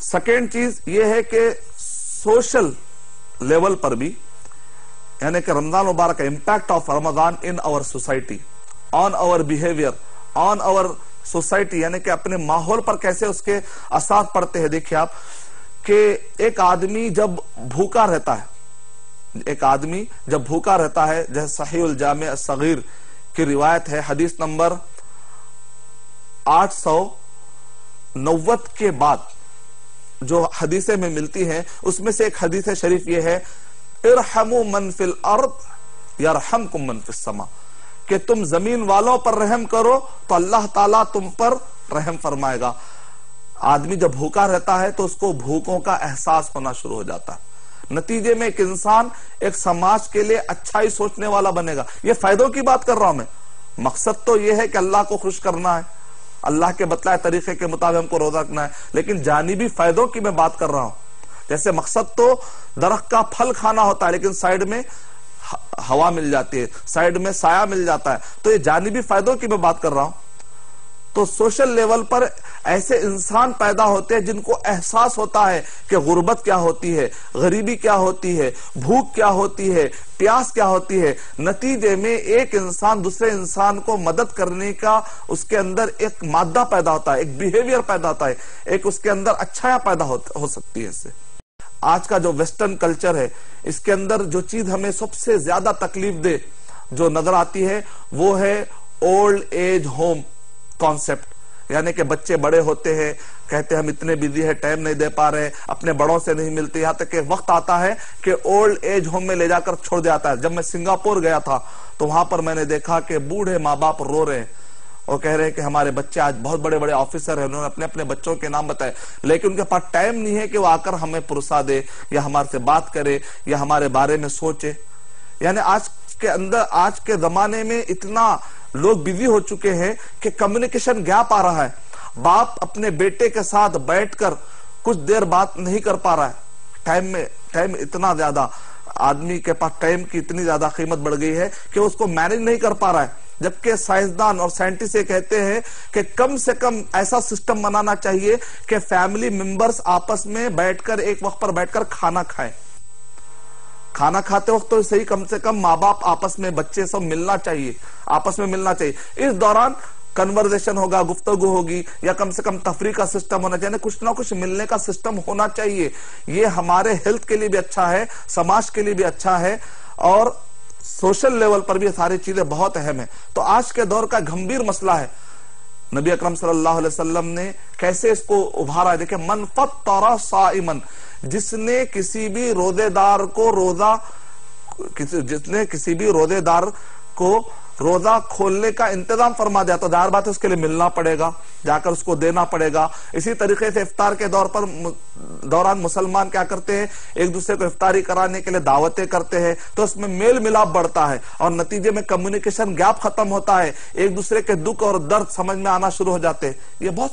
Second चीज ये है कि सोशल लेवल पर भी यानी कि रमजान मुबारक का impact of Ramzan in our society, on our behaviour, on our society, यानी कि अपने माहौल पर कैसे उसके असर पड़ते हैं। देखिए आप कि एक आदमी जब भूखा रहता है, जैसे सहीह उल जामे अस्सगीर की रिवायत है, हदीस नंबर 890 के बाद जो हदीसें में मिलती हैं, उसमें से एक हदीस शरीफ ये है, इरहमु मन फिल अर्द यरहमकुम मन फिस समा, कि तुम जमीन वालों पर रहम करो तो अल्लाह ताला तुम पर रहम फरमाएगा। आदमी जब भूखा रहता है तो उसको भूखों का एहसास होना शुरू हो जाता है। नतीजे में एक इंसान एक समाज के लिए अच्छा ही सोचने वाला बनेगा। ये फायदों की बात कर रहा हूं मैं, मकसद तो ये है कि अल्लाह को खुश करना है, अल्लाह के बतलाए तरीके के मुताबिक हमको रोजा रखना है, लेकिन जानिबी फायदों की मैं बात कर रहा हूं। जैसे मकसद तो दरख्त का फल खाना होता है, लेकिन साइड में हवा मिल जाती है, साइड में साया मिल जाता है, तो ये जानिबी फायदों की मैं बात कर रहा हूं। तो सोशल लेवल पर ऐसे इंसान पैदा होते हैं जिनको एहसास होता है कि गुर्बत क्या होती है, गरीबी क्या होती है, भूख क्या होती है, प्यास क्या होती है। नतीजे में एक इंसान दूसरे इंसान को मदद करने का उसके अंदर एक मादा पैदा होता है, एक बिहेवियर पैदा होता है, एक उसके अंदर अच्छाया पैदा हो सकती है। इससे आज का जो वेस्टर्न कल्चर है, इसके अंदर जो चीज हमें सबसे ज्यादा तकलीफ दे जो नजर आती है वो है ओल्ड एज होम कॉन्सेप्ट। यानी कि बच्चे बड़े होते हैं, कहते हैं हम इतने बिजी है, टाइम नहीं दे पा रहे, अपने बड़ों से नहीं मिलते, यहां तक कि वक्त आता है कि ओल्ड एज होम में ले जाकर छोड़ दिया है। जब मैं सिंगापुर गया था तो वहां पर मैंने देखा कि बूढ़े माँ बाप रो रहे हैं और कह रहे हैं कि हमारे बच्चे आज बहुत बड़े बड़े ऑफिसर हैं, उन्होंने अपने अपने बच्चों के नाम बताए, लेकिन उनके पास टाइम नहीं है कि वो आकर हमें पुरसा दे या हमारे से बात करे या हमारे बारे में सोचे। यानी आज के जमाने में इतना लोग बिजी हो चुके हैं कि कम्युनिकेशन गैप आ रहा है। बाप अपने बेटे के साथ बैठकर कुछ देर बात नहीं कर पा रहा है। टाइम इतना ज्यादा, आदमी के पास टाइम की इतनी ज्यादा कीमत बढ़ गई है कि उसको मैनेज नहीं कर पा रहा है। जबकि साइंसदान और साइंटिस्ट ये कहते हैं कि कम से कम ऐसा सिस्टम बनाना चाहिए कि फैमिली मेंबर्स आपस में बैठकर एक वक्त पर बैठकर खाना खाएं। खाना खाते वक्त तो सही, कम से कम माँ बाप आपस में, बच्चे सब मिलना चाहिए, आपस में मिलना चाहिए। इस दौरान कन्वर्सेशन होगा, गुफ्तगू होगी, या कम से कम तफरी का सिस्टम होना चाहिए, कुछ ना कुछ मिलने का सिस्टम होना चाहिए। ये हमारे हेल्थ के लिए भी अच्छा है, समाज के लिए भी अच्छा है, और सोशल लेवल पर भी सारी चीजें बहुत अहम है। तो आज के दौर का गंभीर मसला है। नबी अकरम सल्लल्लाहु अलैहि वसल्लम ने कैसे इसको उभारा है। देखिए, मन फत्तरा साइमन, जिसने किसी भी रोजेदार को रोजा खोलने का इंतजाम फरमा दिया, तो जाहिर बात है उसके लिए मिलना पड़ेगा, जाकर उसको देना पड़ेगा। इसी तरीके से इफ्तार के दौरान मुसलमान क्या करते हैं, एक दूसरे को इफ्तारी कराने के लिए दावतें करते हैं, तो उसमें मेल मिलाप बढ़ता है और नतीजे में कम्युनिकेशन गैप खत्म होता है, एक दूसरे के दुख और दर्द समझ में आना शुरू हो जाते हैं। ये बहुत